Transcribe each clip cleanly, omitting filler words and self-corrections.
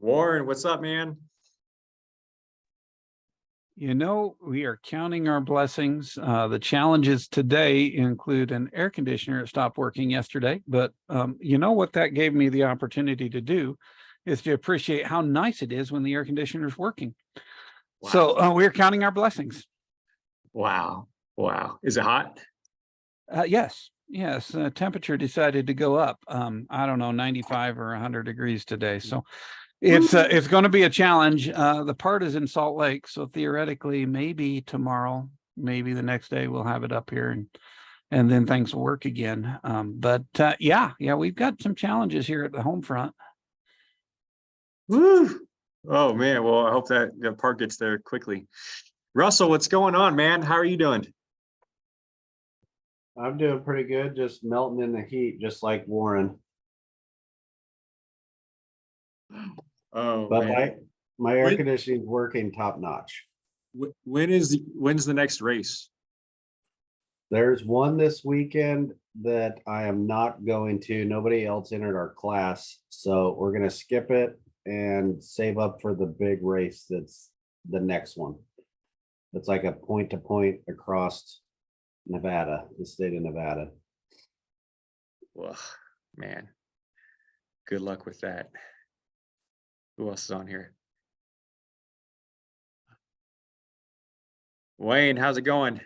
Warren, what's up, man? We are counting our blessings. The challenges today include an air conditioner that stopped working yesterday, but what that gave me the opportunity to do is to appreciate how nice it is when the air conditioner is working. Wow. So we're counting our blessings. Wow. Wow. Is it hot? Yes. Temperature decided to go up. I don't know, 95 or 100 degrees today. So it's going to be a challenge. The part is in Salt Lake, so theoretically, maybe tomorrow, maybe the next day, we'll have it up here, and then things will work again. But we've got some challenges here at the home front. Woo. Oh man. Well, I hope that the part gets there quickly. Russell, what's going on, man? How are you doing? I'm doing pretty good, just melting in the heat, just like Warren. Oh, But man. my air When- conditioning is working top notch. When's the next race? There's one this weekend that I am not going to. Nobody else entered our class, so we're gonna skip it and save up for the big race that's the next one. It's like a point to point across Nevada, the state of Nevada. Well, man. Good luck with that. Who else is on here? Wayne, how's it going?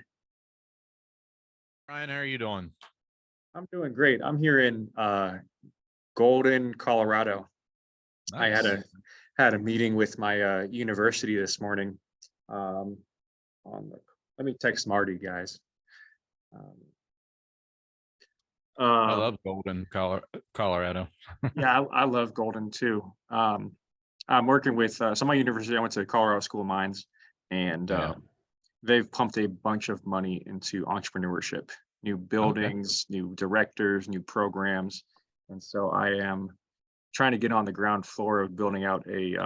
Ryan, how are you doing? I'm doing great. I'm here in Golden, Colorado. I had a meeting with my university this morning. Let me text Marty, guys. I love Golden, Colorado. Yeah, I love Golden too. I'm working with so my university. I went to Colorado School of Mines, and Yeah. they've pumped a bunch of money into entrepreneurship, new buildings, new directors, new programs, and so I am trying to get on the ground floor of building out a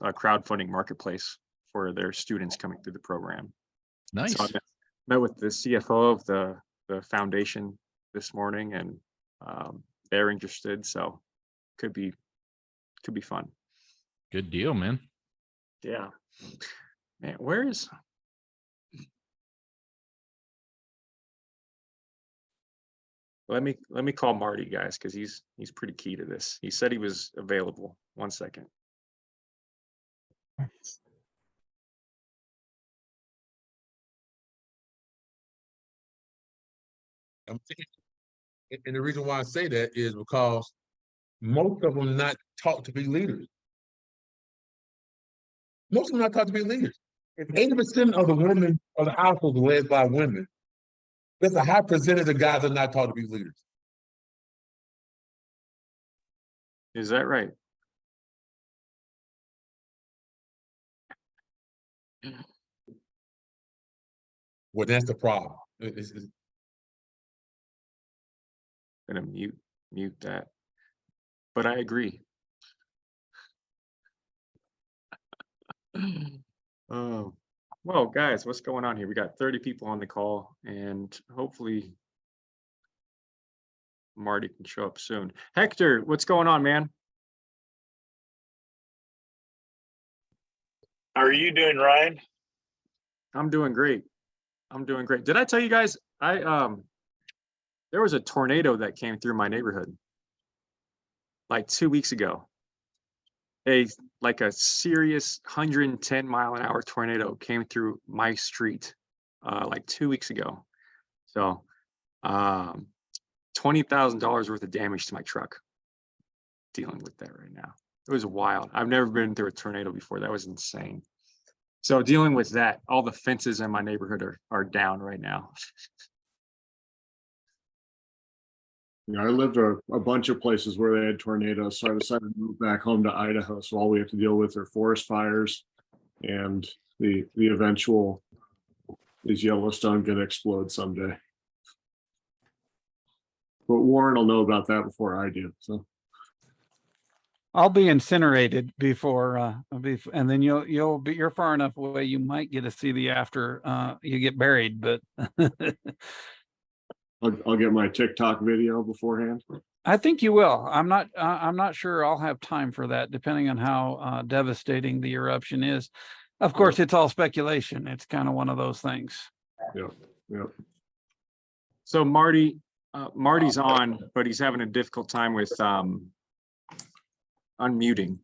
crowdfunding marketplace for their students coming through the program. Nice. So I met with the CFO of the foundation this morning, and they're interested. So could be fun. Good deal, man. Yeah, man. Where is? Let me call Marty, guys, because he's pretty key to this. He said he was available. 1 second. And the reason why I say that is because most of them not taught to be leaders. Most of them not taught to be leaders. If 80% of the women of the household are led by women, there's a high percentage of guys that are not taught to be leaders. Is that right? Well, that's the problem. Gonna mute that. But I agree. Oh, well, guys, what's going on here? We got 30 people on the call, and hopefully Marty can show up soon. Hector, what's going on, man? How are you doing, Ryan? I'm doing great. Did I tell you guys there was a tornado that came through my neighborhood like 2 weeks ago. A serious 110-mile-an-hour tornado came through my street like 2 weeks ago. So $20,000 worth of damage to my truck. Dealing with that right now. It was wild. I've never been through a tornado before. That was insane. So dealing with that, all the fences in my neighborhood are down right now. Yeah, I lived a bunch of places where they had tornadoes, so I decided to move back home to Idaho. So all we have to deal with are forest fires and the eventual is Yellowstone going to explode someday. But Warren will know about that before I do. So I'll be incinerated before, and then you're far enough away. You might get to see the after you get buried, but I'll get my TikTok video beforehand. I think you will. I'm not sure I'll have time for that, depending on how devastating the eruption is. Of course, it's all speculation. It's kind of one of those things. Yeah. So Marty's on, but he's having a difficult time with unmuting.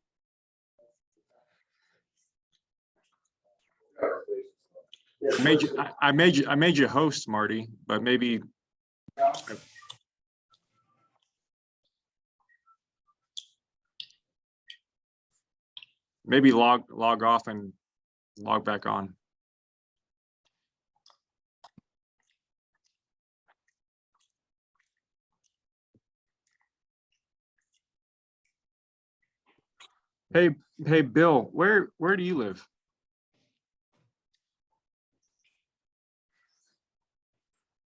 I made you host, Marty, but maybe log off and log back on. Hey, Bill, where do you live?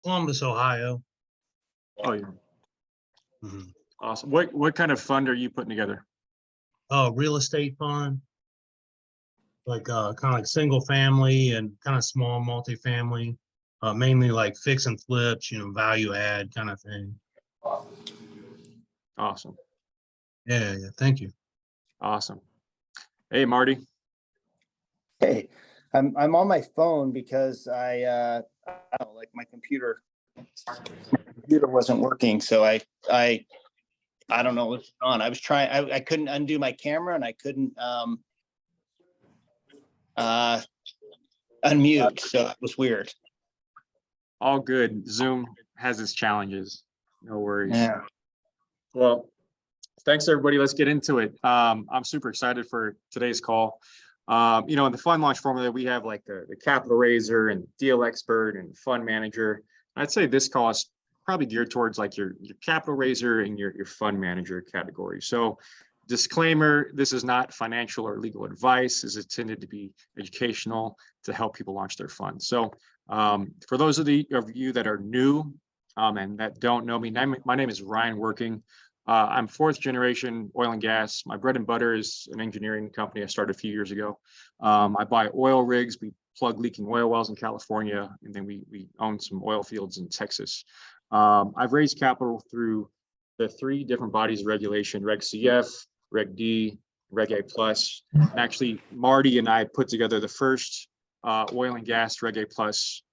Columbus, Ohio. Oh, yeah. Mhm. Awesome. What kind of fund are you putting together? Oh, real estate fund, like kind of like single family and kind of small multifamily, mainly like fix and flips, value add kind of thing. Awesome. Yeah, thank you. Awesome. Hey, Marty. Hey, I'm on my phone because I don't know, like my computer wasn't working, so I don't know what's on. I was trying, I couldn't undo my camera and I couldn't unmute, so it was weird. All good. Zoom has its challenges. No worries. Yeah. Well, thanks everybody. Let's get into it. I'm super excited for today's call. In the fund launch formula, we have like the capital raiser and deal expert and fund manager. I'd say this call is probably geared towards like your capital raiser and your fund manager category. So disclaimer, this is not financial or legal advice. This is intended to be educational to help people launch their funds. So for those of you that are new and that don't know me, my name is Ryan Working. I'm fourth generation oil and gas. My bread and butter is an engineering company I started a few years ago. I buy oil rigs. We plug leaking oil wells in California, and then we own some oil fields in Texas. I've raised capital through the 3 different bodies of regulation: Reg CF, Reg D, Reg A plus. And actually, Marty and I put together the first oil and gas Reg A plus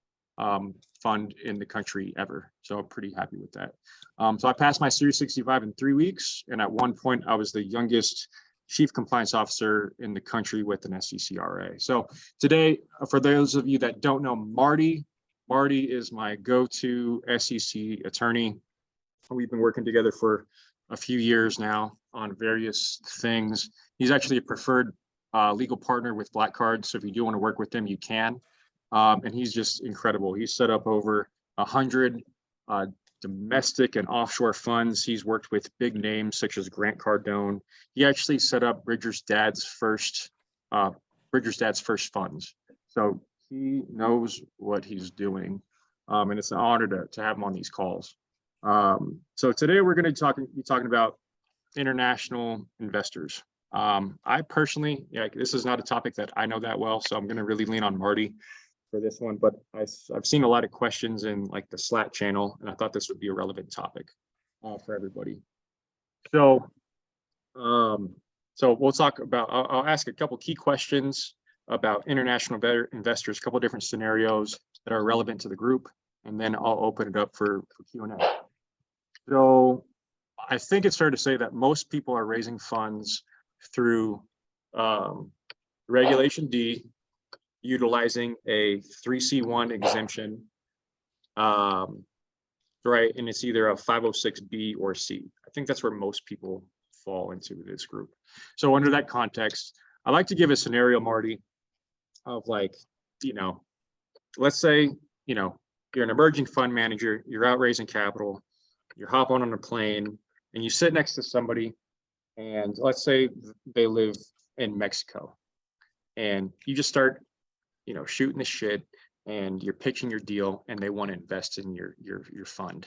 fund in the country ever. So I'm pretty happy with that. So I passed my Series 65 in 3 weeks. And at one point, I was the youngest chief compliance officer in the country with an SEC RA. So today, for those of you that don't know Marty is my go-to SEC attorney. We've been working together for a few years now on various things. He's actually a preferred legal partner with Black Card. So if you do want to work with him, you can. And he's just incredible. He's set up over 100 domestic and offshore funds. He's worked with big names such as Grant Cardone. He actually set up Bridger's dad's first funds. So he knows what he's doing. And it's an honor to have him on these calls. So today we're going to be talking about international investors. I personally, this is not a topic that I know that well, so I'm going to really lean on Marty for this one, but I've seen a lot of questions in like the Slack channel, and I thought this would be a relevant topic for everybody. So, we'll talk about, I'll ask a couple key questions about international investors, a couple different scenarios that are relevant to the group, and then I'll open it up for Q&A. So I think it's fair to say that most people are raising funds through Regulation D, utilizing a 3C1 exemption, right? And it's either a 506B or C. I think that's where most people fall into this group. So under that context, I like to give a scenario, Marty, of like, let's say, you're an emerging fund manager, you're out raising capital, you're hopping on a plane, and you sit next to somebody, and let's say they live in Mexico, and you just start shooting the shit, and you're pitching your deal, and they want to invest in your fund,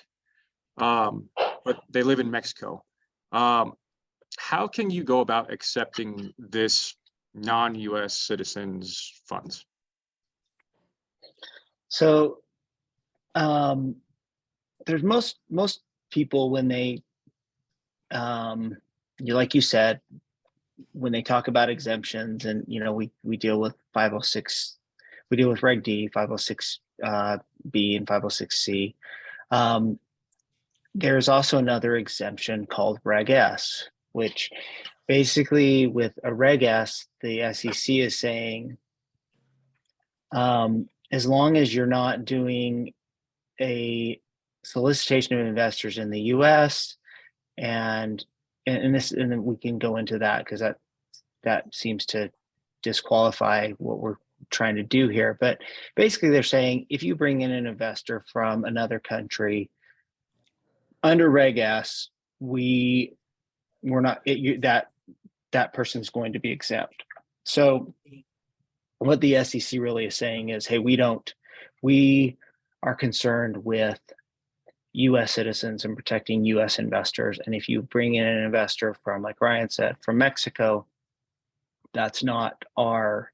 but they live in Mexico. How can you go about accepting this non-US citizens funds? So there's most people when they like you said, when they talk about exemptions, and we deal with 506, we deal with Reg D, 506 B, and 506C. There's also another exemption called Reg S, which basically with a Reg S, the SEC is saying, as long as you're not doing a solicitation of investors in the US, and then we can go into that because that seems to disqualify what we're trying to do here. But basically they're saying if you bring in an investor from another country under Reg S, we're not that person's going to be exempt. So what the SEC really is saying is, hey, we are concerned with US citizens and protecting US investors. And if you bring in an investor from, like Ryan said, from Mexico, that's not of our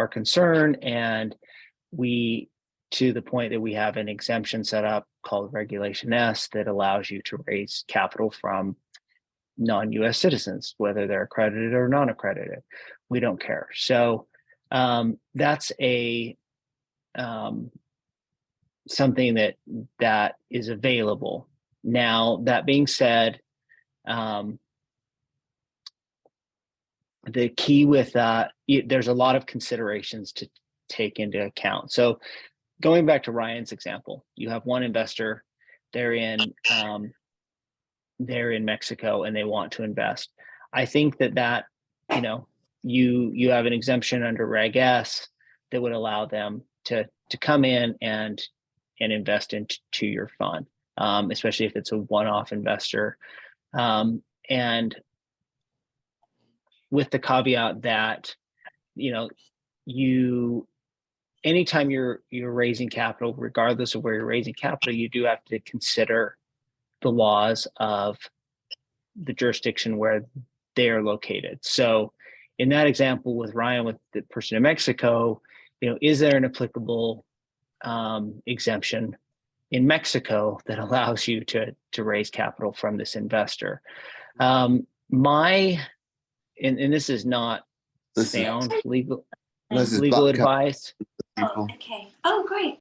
concern. And to the point that we have an exemption set up called Regulation S that allows you to raise capital from non-US citizens, whether they're accredited or non-accredited. We don't care. So that's something that is available. Now, that being said, the key with that, there's a lot of considerations to take into account. So going back to Ryan's example, you have one investor, they're in Mexico and they want to invest. I think that you have an exemption under Reg S that would allow them to come in and invest into your fund, especially if it's a one-off investor. And with the caveat that, anytime you're raising capital, regardless of where you're raising capital, you do have to consider the laws of the jurisdiction where they are located. So in that example with Ryan, with the person in Mexico, is there an applicable exemption in Mexico that allows you to raise capital from this investor? And this is not sound legal advice. Oh, okay. Oh, great.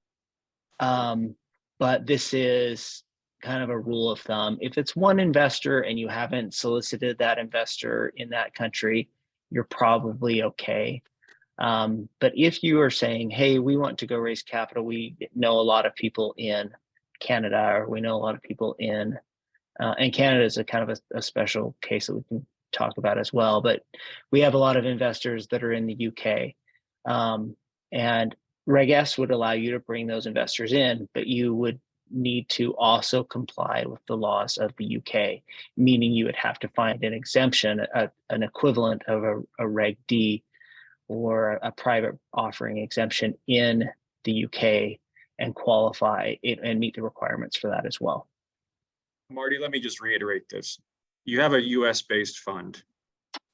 But this is kind of a rule of thumb. If it's one investor and you haven't solicited that investor in that country, you're probably okay. But if you are saying, hey, we want to go raise capital, we know a lot of people in Canada, or we know a lot of people in, and Canada is a kind of a special case that we can talk about as well, but we have a lot of investors that are in the UK. And Reg S would allow you to bring those investors in, but you would need to also comply with the laws of the UK, meaning you would have to find an exemption, an equivalent of a Reg D or a private offering exemption in the UK and qualify it and meet the requirements for that as well. Marty, let me just reiterate this. You have a US based fund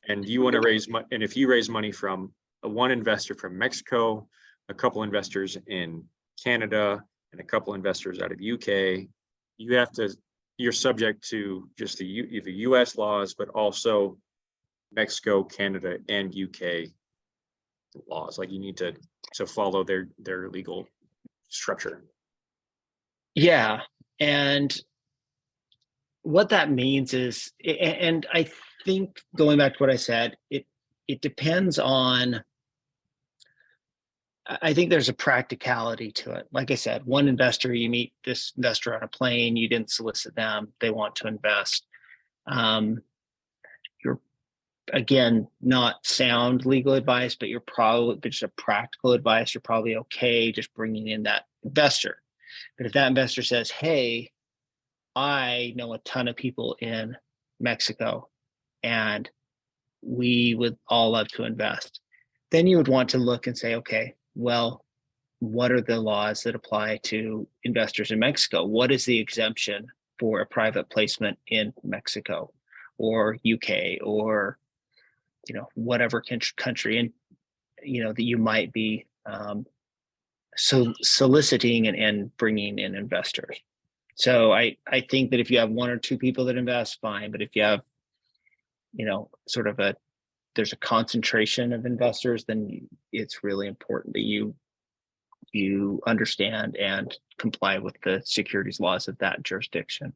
and you want to raise money. And if you raise money from one investor from Mexico, a couple investors in Canada, and a couple investors out of UK, you're subject to just the US laws, but also Mexico, Canada, and UK laws. Like you need to follow their legal structure. Yeah. And what that means is, and I think going back to what I said, it depends on, I think there's a practicality to it. Like I said, one investor, you meet this investor on a plane, you didn't solicit them, they want to invest. You're, again, not sound legal advice, but just a practical advice, you're probably okay just bringing in that investor. But if that investor says, hey, I know a ton of people in Mexico and we would all love to invest, then you would want to look and say, okay, well, what are the laws that apply to investors in Mexico? What is the exemption for a private placement in Mexico or UK or, whatever country and, that you might be soliciting and bringing in investors? So I think that if you have one or two people that invest, fine. But if you have, sort of there's a concentration of investors, then it's really important that you understand and comply with the securities laws of that jurisdiction.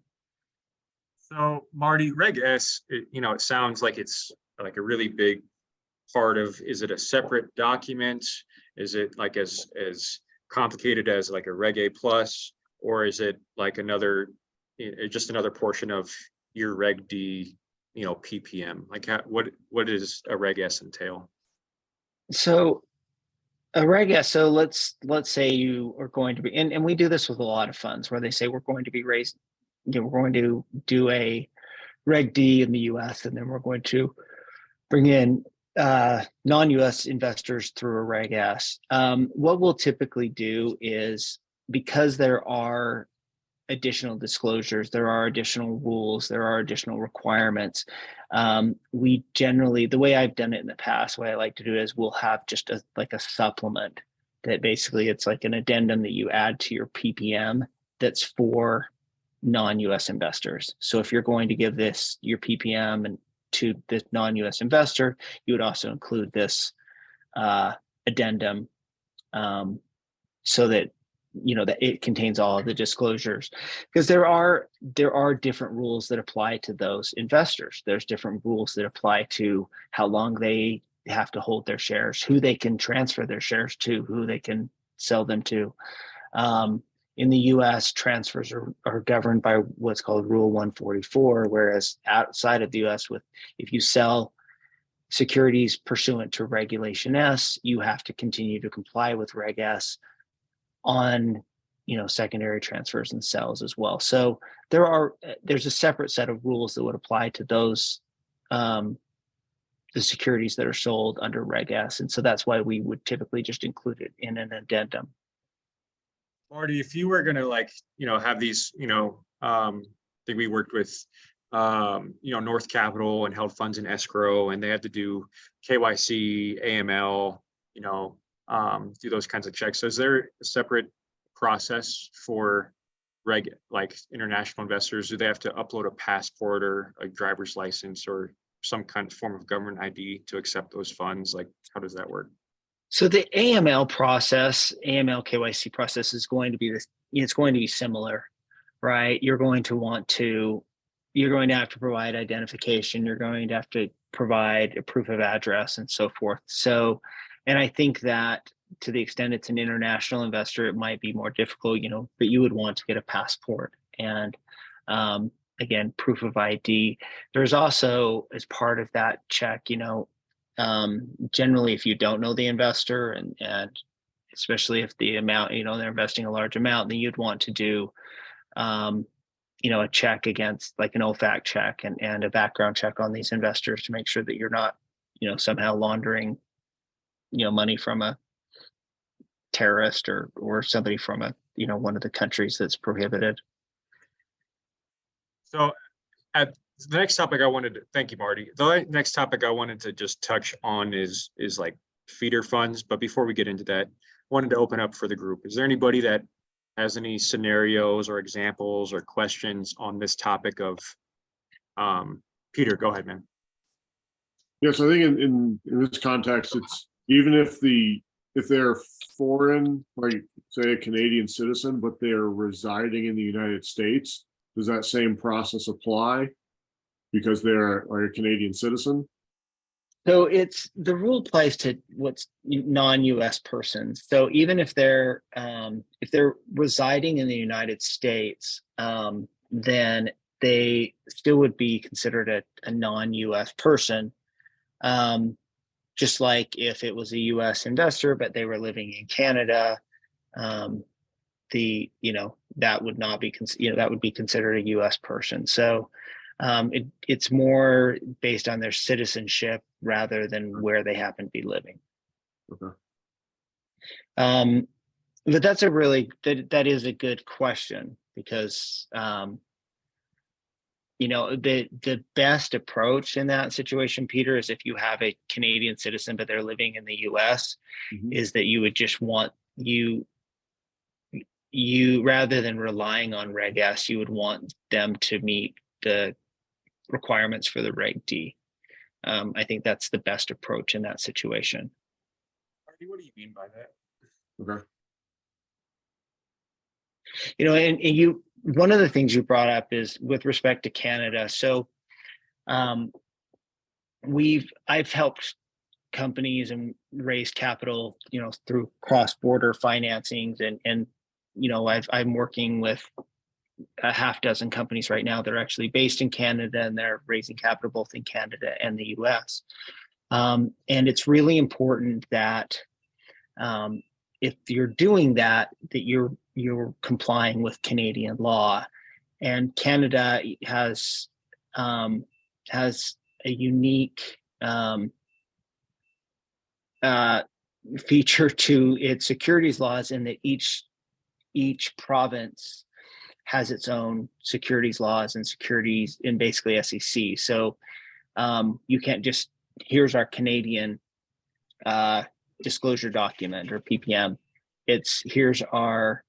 So Marty, Reg S, it sounds like it's like a really big part of, is it a separate document? Is it like as complicated as like a Reg A plus, or is it like just another portion of your Reg D, PPM? Like what does a Reg S entail? So a Reg S, so let's say you are going to be, and we do this with a lot of funds where they say we're going to be raised, we're going to do a Reg D in the US, and then we're going to bring in non-US investors through a Reg S. What we'll typically do is, because there are additional disclosures, there are additional rules, there are additional requirements. We generally, the way I've done it in the past, the way I like to do it is we'll have just a supplement that basically it's like an addendum that you add to your PPM that's for non-US investors. So if you're going to give this, your PPM, and to this non-US investor, you would also include this addendum, so that that it contains all of the disclosures, because there are different rules that apply to those investors. There's different rules that apply to how long they have to hold their shares, who they can transfer their shares to, who they can sell them to. In the US, transfers are governed by what's called Rule 144, whereas outside of the US, if you sell securities pursuant to Regulation S, you have to continue to comply with Reg S on secondary transfers and sales as well. So there's a separate set of rules that would apply to those the securities that are sold under Reg S, and so that's why we would typically just include it in an addendum. Marty, if you were gonna have these, I think we worked with North Capital and held funds in escrow, and they had to do KYC, AML, do those kinds of checks. So is there a separate process for international investors? Do they have to upload a passport or a driver's license or some kind of form of government ID to accept those funds? Like, how does that work? So the AML KYC process is going to be it's going to be similar, right? You're going to have to provide identification. You're going to have to provide a proof of address and so forth. So, and I think that to the extent it's an international investor, it might be more difficult, but you would want to get a passport and, again, proof of ID. There's also, as part of that check, generally, if you don't know the investor, and especially if the amount, they're investing a large amount, then you'd want to do, a check against, like an OFAC check and a background check on these investors to make sure that you're not, somehow laundering, money from a terrorist or somebody from one of the countries that's prohibited. So at the next topic thank you, Marty. The next topic I wanted to just touch on is like feeder funds. But before we get into that, I wanted to open up for the group. Is there anybody that has any scenarios or examples or questions on this topic of, Peter, go ahead, man. Yes, I think in this context, it's even if they're foreign, like say a Canadian citizen, but they're residing in the United States, does that same process apply because they're a Canadian citizen? So the rule applies to what's non-US persons. So even if they're residing in the United States, then they still would be considered a non-US person. Just like if it was a US investor, but they were living in Canada, that would not be, that would be considered a US person. So it's more based on their citizenship rather than where they happen to be living. Okay. But that's that is a good question, because the best approach in that situation, Peter, is if you have a Canadian citizen but they're living in the US, is that you would just want you, rather than relying on Reg S, you would want them to meet the requirements for the Reg D. I think that's the best approach in that situation. Marty, what do you mean by that? Okay. You know, and you, one of the things you brought up is with respect to Canada. So I've helped companies and raise capital, you know, through cross-border financings, and you know, I'm working with a half dozen companies right now that are actually based in Canada, and they're raising capital both in Canada and the US. And it's really important that if you're doing that, that you're complying with Canadian law. And Canada has a unique feature to its securities laws, in that each province has its own securities laws and securities in basically SEC. So you can't just, here's our Canadian disclosure document or PPM. It's here's our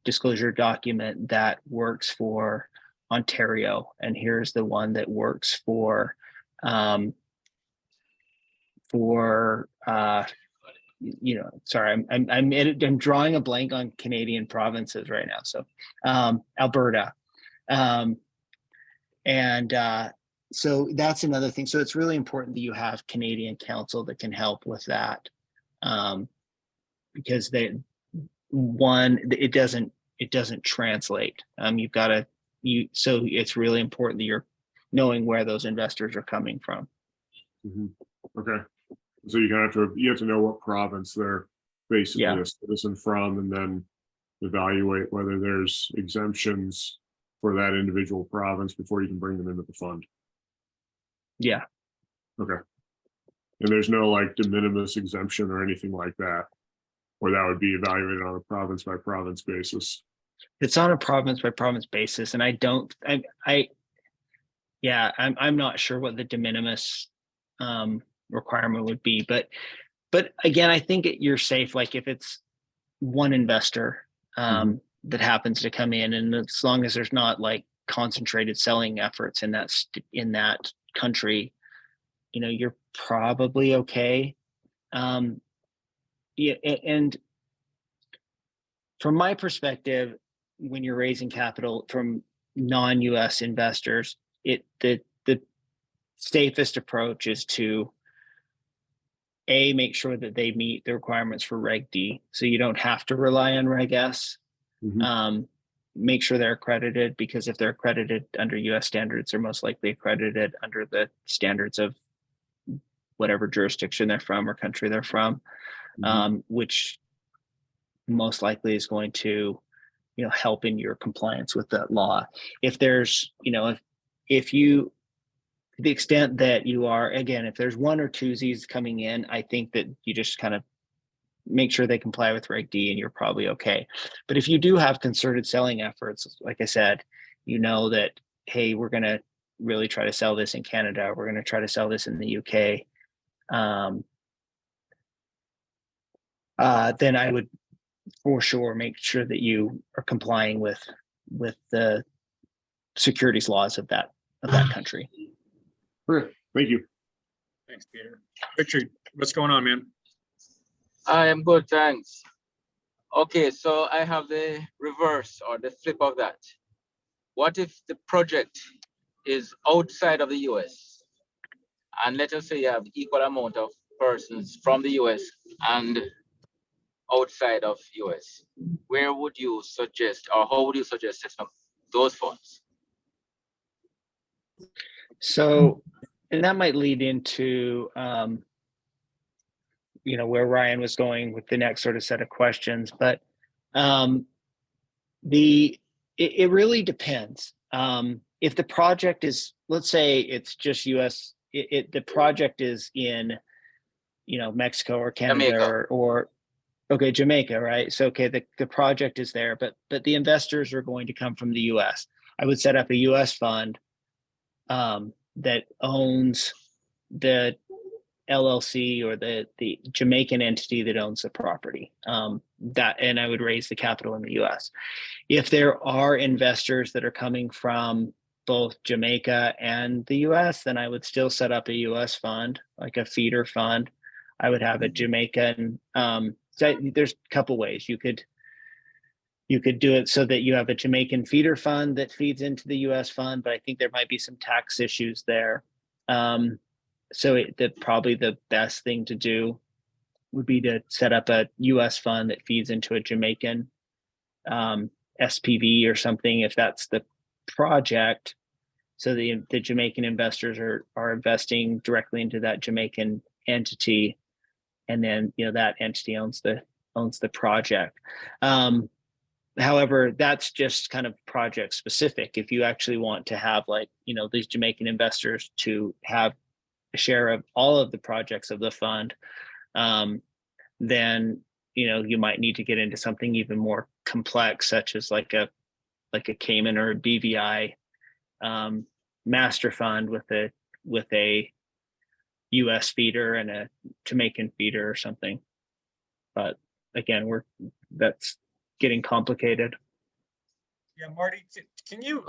disclosure document that works for Ontario, and here's the one that works for you know, sorry, I'm drawing a blank on Canadian provinces right now. So Alberta, so that's another thing. So it's really important that you have Canadian counsel that can help with that, because it doesn't translate. So it's really important that you're knowing where those investors are coming from. Okay. So you have to know what province they're basically a citizen from, and then evaluate whether there's exemptions for that individual province before you can bring them into the fund. Yeah. Okay. And there's no like de minimis exemption or anything like that, or that would be evaluated on a province by province basis. It's on a province by province basis, and I'm not sure what the de minimis requirement would be, but again, I think you're safe. Like if it's one investor that happens to come in, and as long as there's not like concentrated selling efforts in that country, you know, you're probably okay. And from my perspective, when you're raising capital from non-US investors, the safest approach is to make sure that they meet the requirements for Reg D, so you don't have to rely on Reg S. Make sure they're accredited, because if they're accredited under US standards, they're most likely accredited under the standards of whatever jurisdiction they're from or country they're from, which most likely is going to, you know, help in your compliance with that law. If there's, you know, if you, to the extent that you are, again, if there's one or twosies coming in, I think that you just kind of make sure they comply with Reg D and you're probably okay. But if you do have concerted selling efforts, like I said, you know that, hey, we're going to really try to sell this in Canada, we're going to try to sell this in the UK, then I would for sure make sure that you are complying with the securities laws of that country. Okay, thank you. Thanks, Peter. Richard, what's going on, man? I am good, thanks. Okay, so I have the reverse or the flip of that. What if the project is outside of the US? And let us say you have equal amount of persons from the US and outside of US. Where would you suggest, or how would you suggest setting up those funds? So, and that might lead into, you know, where Ryan was going with the next sort of set of questions, but it really depends. If the project is, let's say it's just US, the project is in, you know, Mexico or Canada or okay, Jamaica, right? So, okay, the project is there, but the investors are going to come from the US. I would set up a US fund that owns the LLC or the Jamaican entity that owns the property. And I would raise the capital in the US. If there are investors that are coming from both Jamaica and the US, then I would still set up a US fund, like a feeder fund. I would have a Jamaican, there's a couple ways you could do it so that you have a Jamaican feeder fund that feeds into the US fund, but I think there might be some tax issues there. So probably the best thing to do would be to set up a US fund that feeds into a Jamaican SPV or something, if that's the project. So the Jamaican investors are investing directly into that Jamaican entity, and then that entity owns the project. However, that's just kind of project specific. If you actually want to have these Jamaican investors to have a share of all of the projects of the fund, then you might need to get into something even more complex, such as like a Cayman or a BVI master fund with a US feeder and a Jamaican feeder or something. But again, that's getting complicated. Yeah, Marty, can you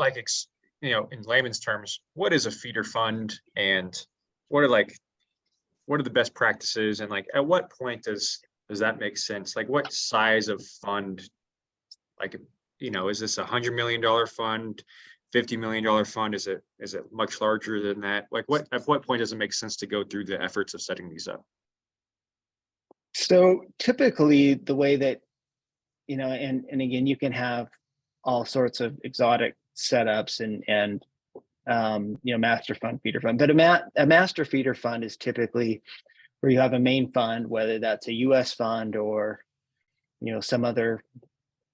in layman's terms, what is a feeder fund, and what are the best practices, and at what point does that make sense? What size of fund, is this $100 million fund, $50 million fund? Is it much larger than that? At what point does it make sense to go through the efforts of setting these up? So typically the way that, and again, you can have all sorts of exotic setups and master fund, feeder fund, but a master feeder fund is typically where you have a main fund, whether that's a US fund or, some other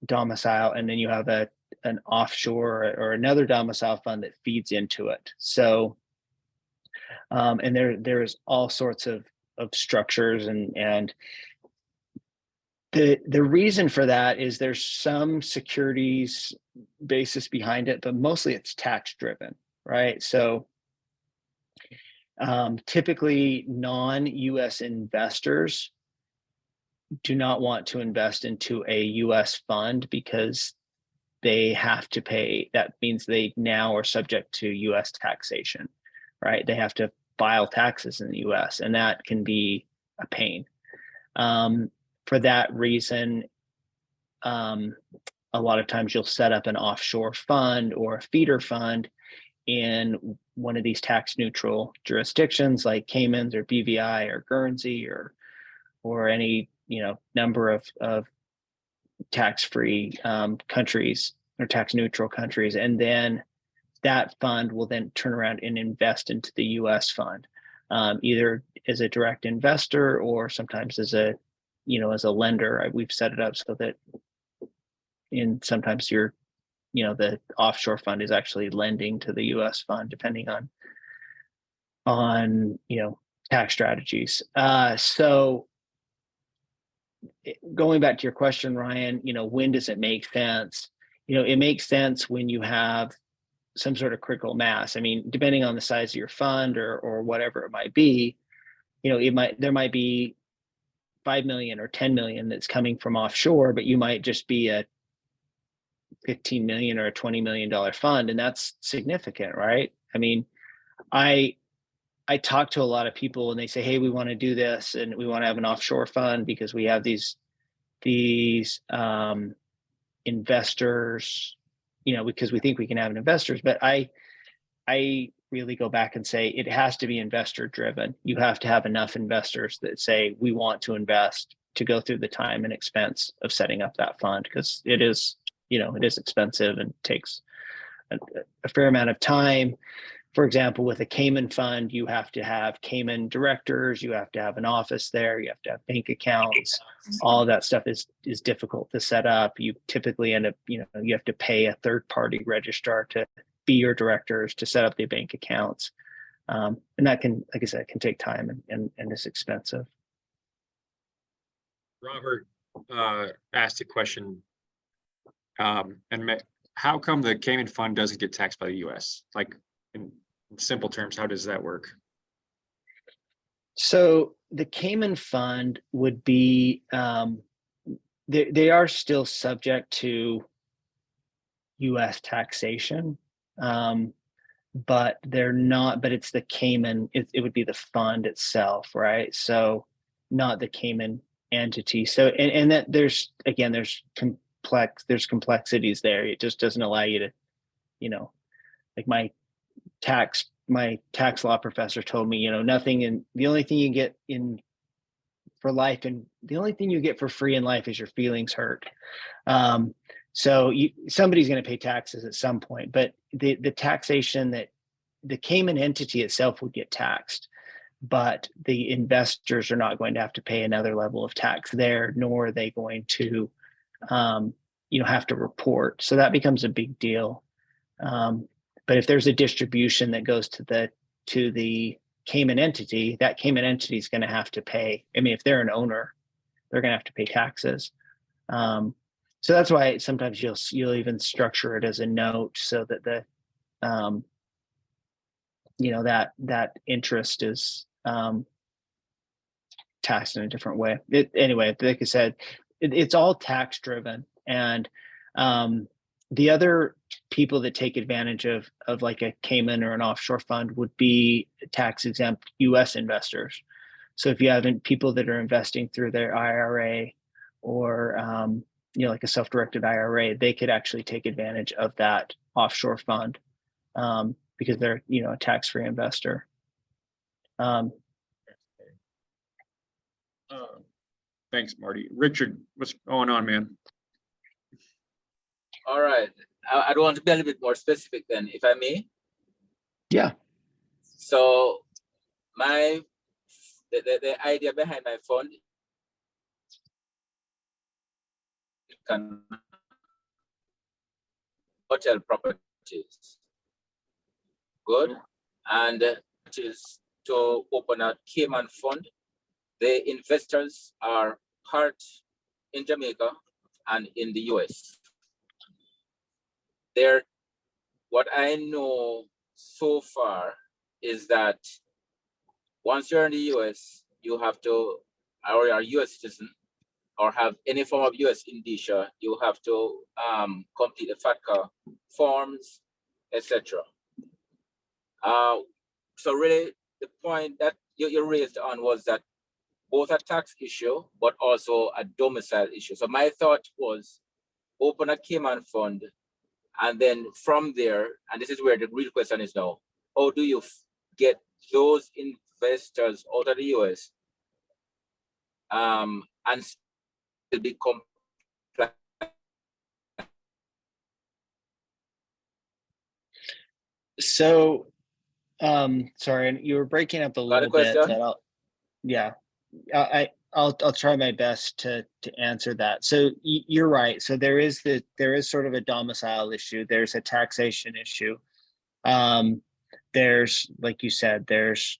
domicile, and then you have an offshore or another domicile fund that feeds into it. So, and there is all sorts of structures, and the reason for that is there's some securities basis behind it, but mostly it's tax driven, right? So typically non-US investors do not want to invest into a US fund because they have to pay. That means they now are subject to US taxation, right? They have to file taxes in the US, and that can be a pain. For that reason, a lot of times you'll set up an offshore fund or a feeder fund in one of these tax neutral jurisdictions like Caymans or BVI or Guernsey or any number of tax-free countries or tax neutral countries, and then that fund will then turn around and invest into the US fund, either as a direct investor or sometimes as a lender. We've set it up so that sometimes the offshore fund is actually lending to the US fund, depending on tax strategies. So going back to your question, Ryan, when does it make sense? It makes sense when you have some sort of critical mass. I mean, depending on the size of your fund or whatever it might be, there might be 5 million or 10 million that's coming from offshore, but you might just be a 15 million or a $20 million fund, and that's significant, right? I mean, I talk to a lot of people and they say, hey, we want to do this and we want to have an offshore fund because we have these investors, because we think we can have investors. But I really go back and say it has to be investor driven. You have to have enough investors that say we want to invest to go through the time and expense of setting up that fund, because it is expensive and takes a fair amount of time. For example, with a Cayman fund, you have to have Cayman directors, you have to have an office there, you have to have bank accounts. All of that stuff is difficult to set up. You typically end up, you have to pay a third-party registrar to be your directors to set up the bank accounts. And that can, like I said, can take time and is expensive. Robert asked a question, and how come the Cayman fund doesn't get taxed by the US? In simple terms, how does that work? So the Cayman Fund would be, they are still subject to US taxation. But they're not, but it's the Cayman, it would be the fund itself, right? So not the Cayman entity. So, and that there's, again, there's complexities there. It just doesn't allow you to, like my tax law professor told me, nothing in, the only thing you get in for life, and the only thing you get for free in life is your feelings hurt. So somebody's going to pay taxes at some point, but the taxation that the Cayman entity itself would get taxed, but the investors are not going to have to pay another level of tax there, nor are they going to, have to report. So that becomes a big deal. But if there's a distribution that goes to the Cayman entity, that Cayman entity is going to have to pay. I mean, if they're an owner, they're going to have to pay taxes. So that's why sometimes you'll even structure it as a note so that that interest is taxed in a different way. Anyway, like I said, it's all tax driven, and the other people that take advantage of like a Cayman or an offshore fund would be tax exempt U.S. investors. So if you have people that are investing through their IRA or like a self-directed IRA, they could actually take advantage of that offshore fund because they're a tax-free investor. Thanks, Marty. Richard, what's going on, man? All right. I want to be a little bit more specific then, if I may. Yeah. So the idea behind my fund can hotel properties. Good. And it is to open a Cayman fund. The investors are part in Jamaica and in the US. What I know so far is that once you're in the US, you have to, or you're a US citizen, or have any form of US indicia, you have to complete the FATCA forms, etc. So really, the point that you raised on was that both a tax issue, but also a domicile issue. So my thought was open a Cayman fund, and then from there, and this is where the real question is now, how do you get those investors out of the US and still be compliant? So, sorry, you were breaking up a little bit. I'll try my best to answer that. So you're right. So there is sort of a domicile issue. There's a taxation issue. There's, like you said, there's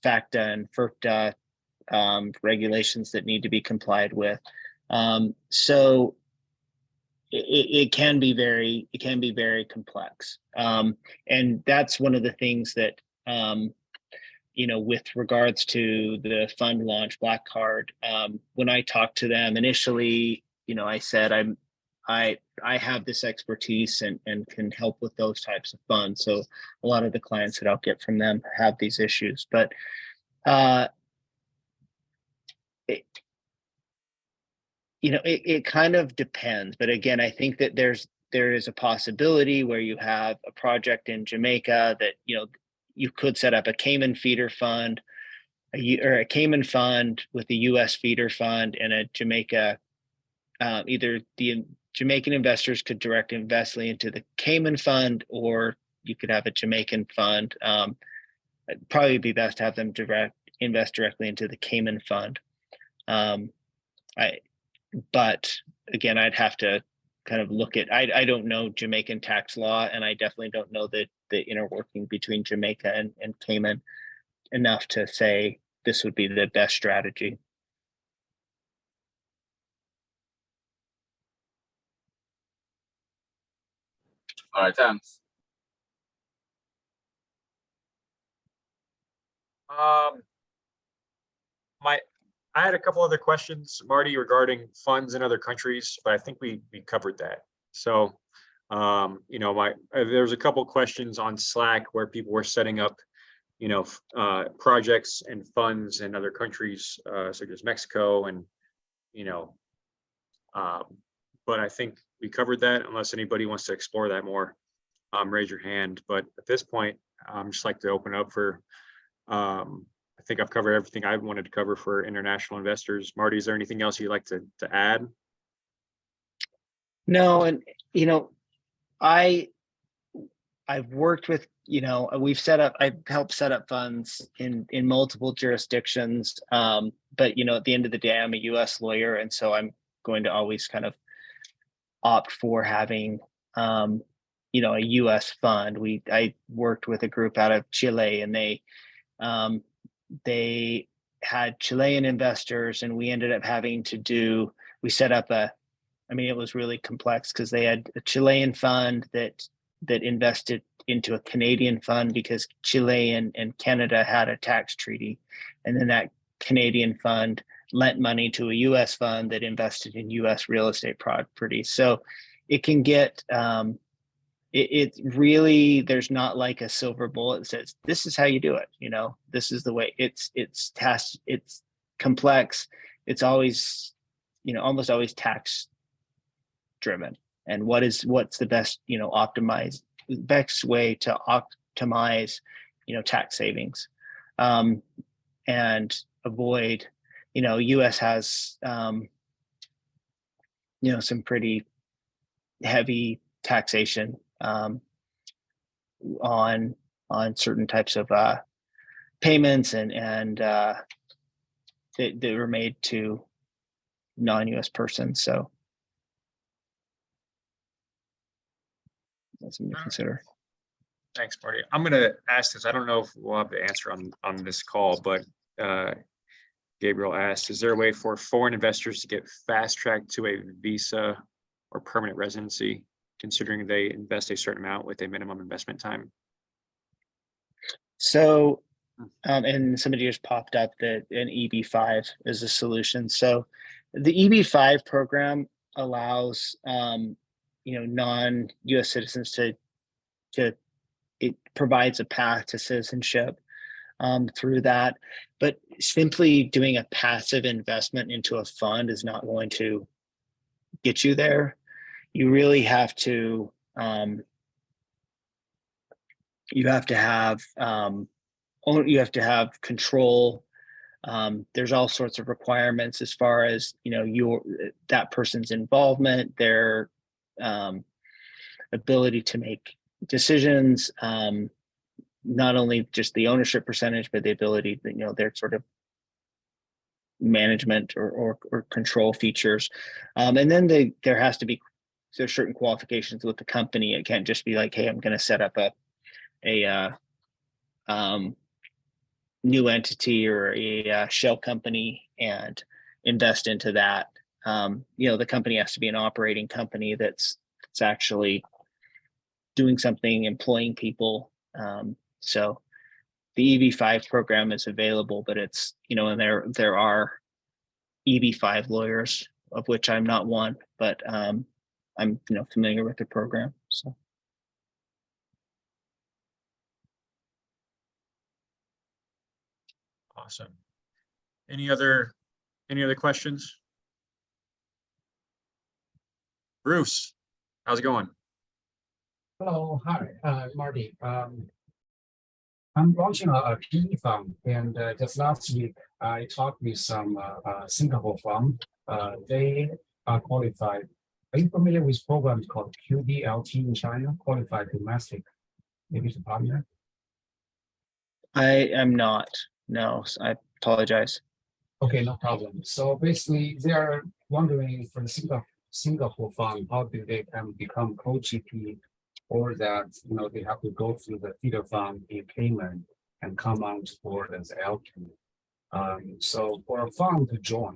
FACTA and FERPTA regulations that need to be complied with. So it can be very complex. And that's one of the things that with regards to the fund launch, Black Card, when I talked to them initially, I said, I have this expertise and can help with those types of funds. So a lot of the clients that I'll get from them have these issues, but it kind of depends. But again, I think that there is a possibility where you have a project in Jamaica that, you could set up a Cayman feeder fund, or a Cayman fund with a U.S. feeder fund, and a Jamaica. Either the Jamaican investors could direct invest into the Cayman fund, or you could have a Jamaican fund. It'd probably be best to have them invest directly into the Cayman fund. But again, I'd have to kind of look at, I don't know Jamaican tax law, and I definitely don't know the inner working between Jamaica and Cayman enough to say this would be the best strategy. All right, thanks. I had a couple other questions, Marty, regarding funds in other countries, but I think we covered that. So, you know, there's a couple questions on Slack where people were setting up, you know, projects and funds in other countries, such as Mexico and, you know, but I think we covered that. Unless anybody wants to explore that more, raise your hand. But at this point, I'm just like to open up for, I think I've covered everything I wanted to cover for international investors. Marty, is there anything else you'd like to add? No, and you know, I've worked with, you know, I've helped set up funds in multiple jurisdictions. But you know, at the end of the day, I'm a US lawyer, and so I'm going to always kind of opt for having you know, a US fund. I worked with a group out of Chile, and they had Chilean investors, and we ended up having to we set up I mean, it was really complex because they had a Chilean fund that invested into a Canadian fund because Chile and Canada had a tax treaty. And then that Canadian fund lent money to a US fund that invested in US real estate properties. So it can get, it really, there's not like a silver bullet that says, this is how you do it. You know, this is the way it's complex. It's always, you know, almost always tax driven. And what's the best, you know, best way to optimize, you know, tax savings, and avoid, you know, US has, you know, some pretty heavy taxation, on certain types of, payments and that were made to non-US persons. So that's something to consider. Thanks, Marty. I'm going to ask this. I don't know if we'll have the answer on this call, but Gabriel asked, is there a way for foreign investors to get fast tracked to a visa or permanent residency, considering they invest a certain amount with a minimum investment time? So, and somebody just popped up that an EB-5 is a solution. So the EB-5 program allows, you know, non-US citizens to it provides a path to citizenship through that. But simply doing a passive investment into a fund is not going to get you there. You really have to, you have to have control. There's all sorts of requirements as far as, you know, that person's involvement, their ability to make decisions, not only just the ownership percentage, but the ability, you know, their sort of management or control features. And then there has to be certain qualifications with the company. It can't just be like, hey, I'm going to set up a new entity or a shell company and invest into that. You know, the company has to be an operating company that's actually doing something, employing people. So the EB-5 program is available, but it's, you know, and there are EB-5 lawyers, of which I'm not one, but I'm, you know, familiar with the program. So. Awesome. Any other questions? Bruce, how's it going? Hello, hi, Marty. I'm launching a PE fund, and just last week I talked with some Singapore fund. They are qualified. Are you familiar with programs called QDLT in China, Qualified Domestic Limited Partner? I am not. No, I apologize. Okay, no problem. So basically, they are wondering for the Singapore fund, how do they can become co-GP, or that, you know, they have to go through the feeder fund in Cayman and come on board as LP. So for a fund to join,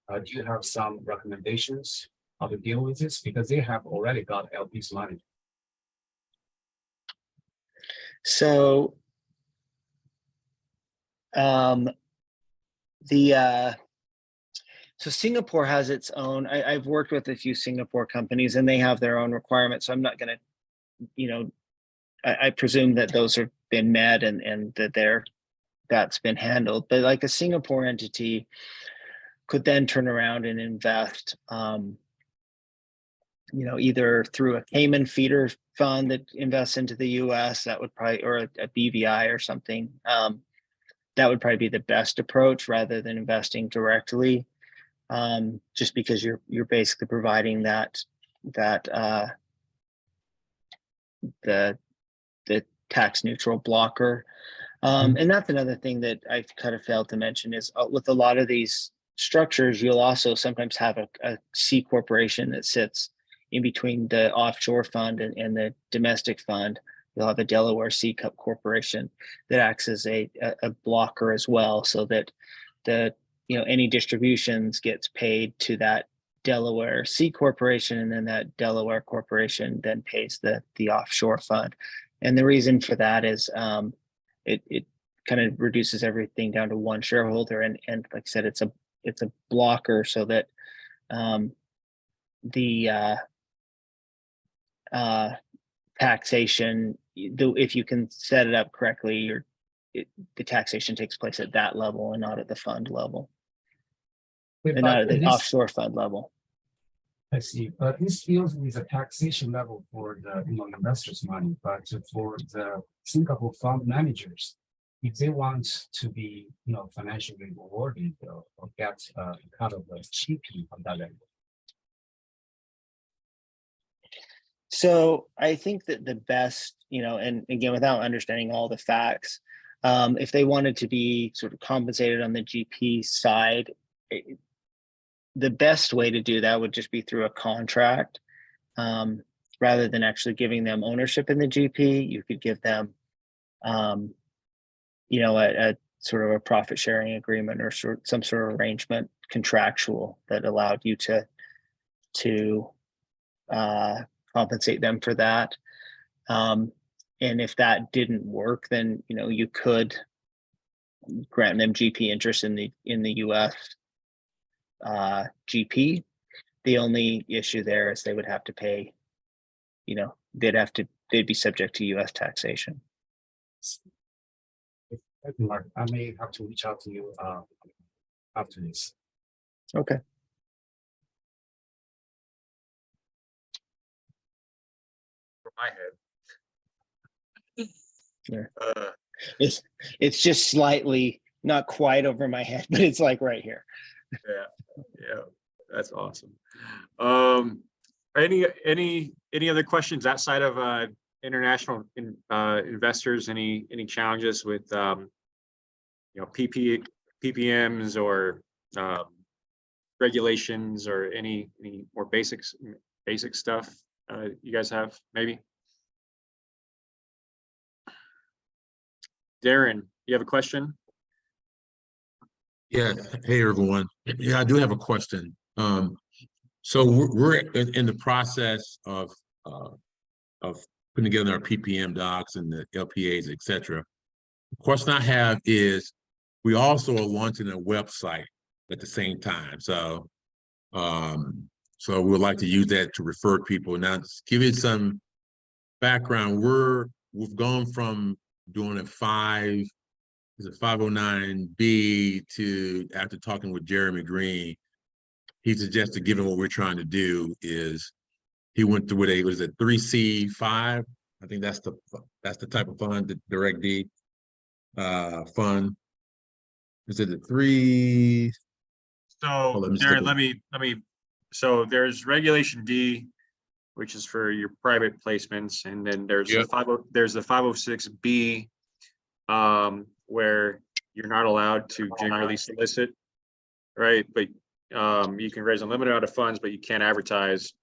do you have some recommendations how to deal with this? Because they have already got LP's money. So so Singapore has its own, I've worked with a few Singapore companies and they have their own requirements. So I'm not gonna, you know, I presume that those have been met and that that's been handled. But like a Singapore entity could then turn around and invest, you know, either through a Cayman feeder fund that invests into the US, that would probably, or a BVI or something. That would probably be the best approach rather than investing directly. Just because you're basically providing the tax neutral blocker. And that's another thing that I've kind of failed to mention is with a lot of these structures, you'll also sometimes have a C corporation that sits in between the offshore fund and the domestic fund. You'll have a Delaware C corporation that acts as a blocker as well, so that any distributions gets paid to that Delaware C corporation, and then that Delaware corporation then pays the offshore fund. And the reason for that is it kind of reduces everything down to one shareholder, and like I said, it's a blocker so that the taxation, if you can set it up correctly, the taxation takes place at that level and not at the fund level, and not at the offshore fund level. I see, but this deals with the taxation level for the investors' money, but for the Singapore fund managers, if they want to be financially rewarded or get kind of a GP on that level. So I think that the best, and again, without understanding all the facts, if they wanted to be sort of compensated on the GP side, the best way to do that would just be through a contract, rather than actually giving them ownership in the GP. You could give them, a sort of a profit sharing agreement or some sort of arrangement, contractual, that allowed you to compensate them for that. And if that didn't work, then you could grant them GP interest in the US GP. The only issue there is they would have to pay, they'd be subject to US taxation. Mark, I may have to reach out to you after this. Okay. My head. Sure. It's just slightly, not quite over my head, but it's like right here. Yeah, that's awesome. Any other questions outside of international investors? Any challenges with PPMs or regulations, or any more basic stuff you guys have, maybe? Darren, you have a question? Yeah. Hey, everyone. Yeah, I do have a question. So we're in the process of putting together our PPM docs and the LPAs, et cetera. The question I have is, we also are launching a website at the same time. So, so we would like to use that to refer people. Now, to give you some background, we've gone from doing a 509B to, after talking with Jeremy Green, he suggested, given what we're trying to do, is he went through with a 3C5. I think that's the type of fund, the direct D fund. Is it a 3? So Darren, let me. So there's Regulation D, which is for your private placements, and then there's the 506B, where you're not allowed to generally solicit, right? But you can raise a limited amount of funds, but you can't advertise.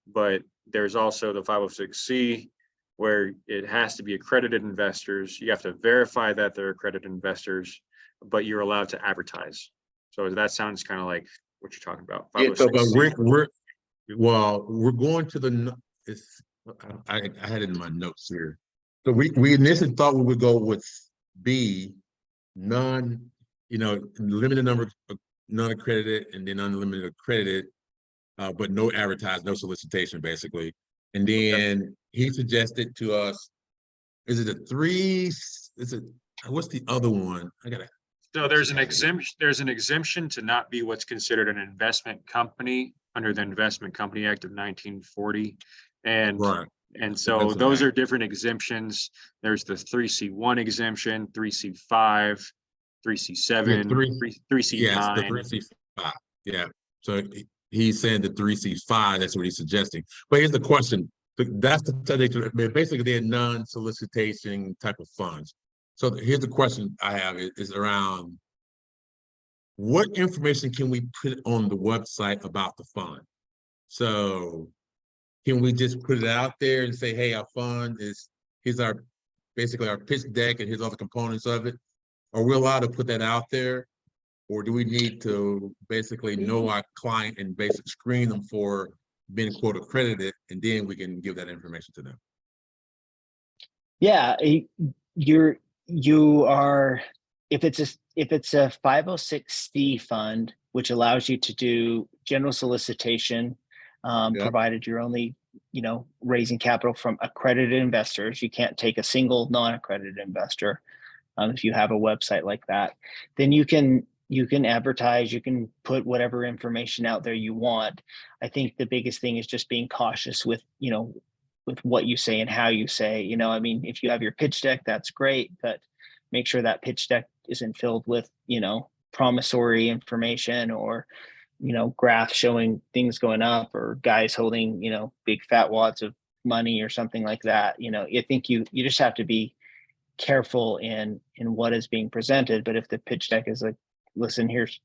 But there's also the 506C, where it has to be accredited investors. You have to verify that they're accredited investors, but you're allowed to advertise. So that sounds kind of like what you're talking about. Yeah, so, but we're going to the, I had it in my notes here. So we initially thought we would go with B, non limited number of non-accredited and then unlimited accredited, but no advertised, no solicitation, basically. And then he suggested to us, what's the other one? So there's an exemption to not be what's considered an investment company under the Investment Company Act of 1940. And Right. and so those are different exemptions. There's the 3C1 exemption, 3C5, 3C7, 3C9. Yes, the 3C5. Yeah. So he's saying the 3C5, that's what he's suggesting. But here's the question. That's basically they're non-solicitation type of funds. So here's the question I have is around what information can we put on the website about the fund? So can we just put it out there and say, hey, our fund here's basically our pitch deck and here's all the components of it? Are we allowed to put that out there? Or do we need to basically know our client and basically screen them for being quote accredited, and then we can give that information to them? Yeah, you are, if it's a 506c fund, which allows you to do general solicitation, provided you're only, raising capital from accredited investors. You can't take a single non-accredited investor. If you have a website like that, then you can advertise, you can put whatever information out there you want. I think the biggest thing is just being cautious with what you say and how you say. If you have your pitch deck, that's great, but make sure that pitch deck isn't filled with, promissory information or, graphs showing things going up or guys holding, big fat wads of money or something like that. I think you just have to be careful in what is being presented. But if the pitch deck is like, listen, here's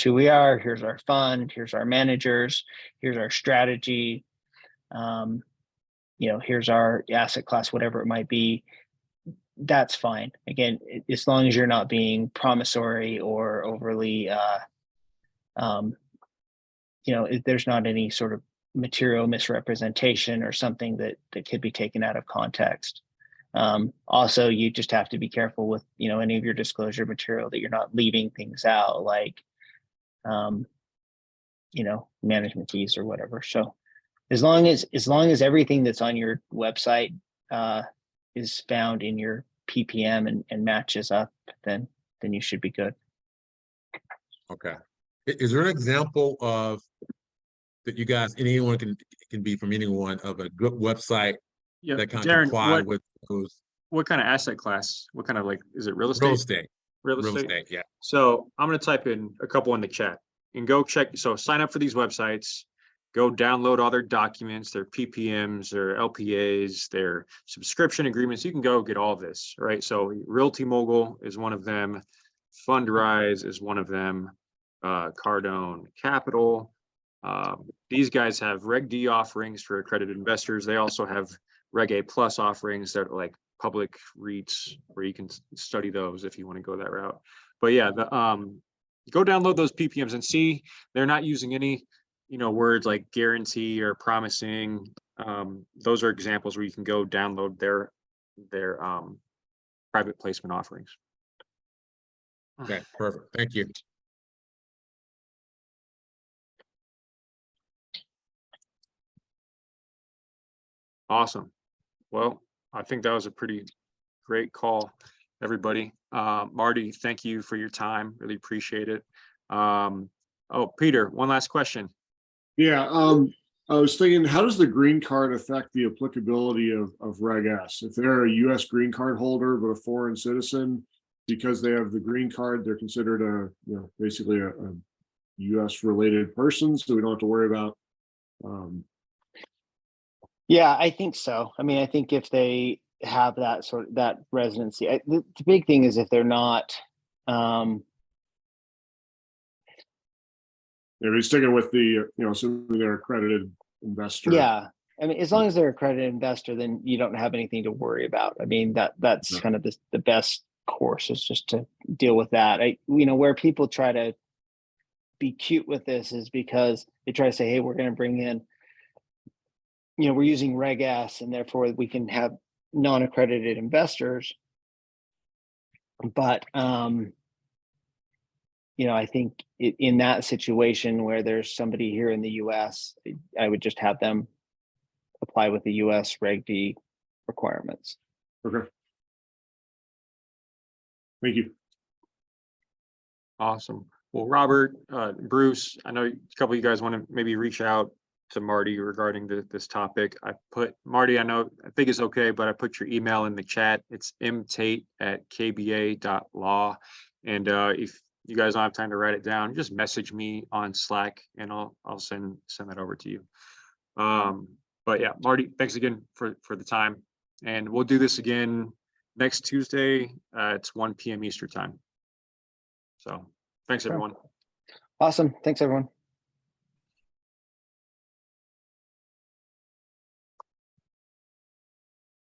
who we are, here's our fund, here's our managers, here's our strategy, here's our asset class, whatever it might be, that's fine. Again, as long as you're not being promissory or overly, there's not any sort of material misrepresentation or something that could be taken out of context. Also, you just have to be careful with, any of your disclosure material that you're not leaving things out, like, management fees or whatever. So as long as everything that's on your website is found in your PPM and matches up, then you should be good. Okay. Is there an example of that you guys, anyone can be from anyone, of a good website that kind of comply with those? What kind of asset class? What kind of, is it real estate? Real estate. Real Real estate. estate, yeah. So I'm going to type in a couple in the chat and go check. So sign up for these websites, go download all their documents, their PPMs, their LPAs, their subscription agreements. You can go get all of this, right? So Realty Mogul is one of them. Fundrise is one of them. Cardone Capital. These guys have Reg D offerings for accredited investors. They also have Reg A plus offerings that are like public REITs, where you can study those if you want to go that route. But yeah, go download those PPMs and see they're not using any, words like guarantee or promising. Those are examples where you can go download their private placement offerings. Okay, perfect. Thank you. Awesome. Well, I think that was a pretty great call, everybody. Marty, thank you for your time. Really appreciate it. Oh, Peter, one last question. Yeah, I was thinking, how does the green card affect the applicability of Reg S? If they're a US green card holder but a foreign citizen, because they have the green card, they're considered basically a US related person, so we don't have to worry about. Yeah, I think so. I think if they have that residency, the big thing is if they're not. We're sticking with the, assuming they're accredited investor. Yeah, as long as they're accredited investor, then you don't have anything to worry about. That's kind of the best course, is just to deal with that. Where people try to be cute with this is because they try to say, hey, we're going to bring in, we're using Reg S and therefore we can have non-accredited investors. But you know, I think in that situation where there's somebody here in the US, I would just have them apply with the US Reg D requirements. Okay. Thank you. Awesome. Well, Robert, Bruce, I know a couple of you guys want to maybe reach out to Marty regarding this topic. I put Marty, I think it's okay, but I put your email in the chat. It's mtate@kba.law. And if you guys don't have time to write it down, just message me on Slack and I'll send that over to you. But yeah, Marty, thanks again for the time. And we'll do this again next Tuesday. It's 1 p.m. Eastern time. So thanks, everyone. Awesome. Thanks, everyone.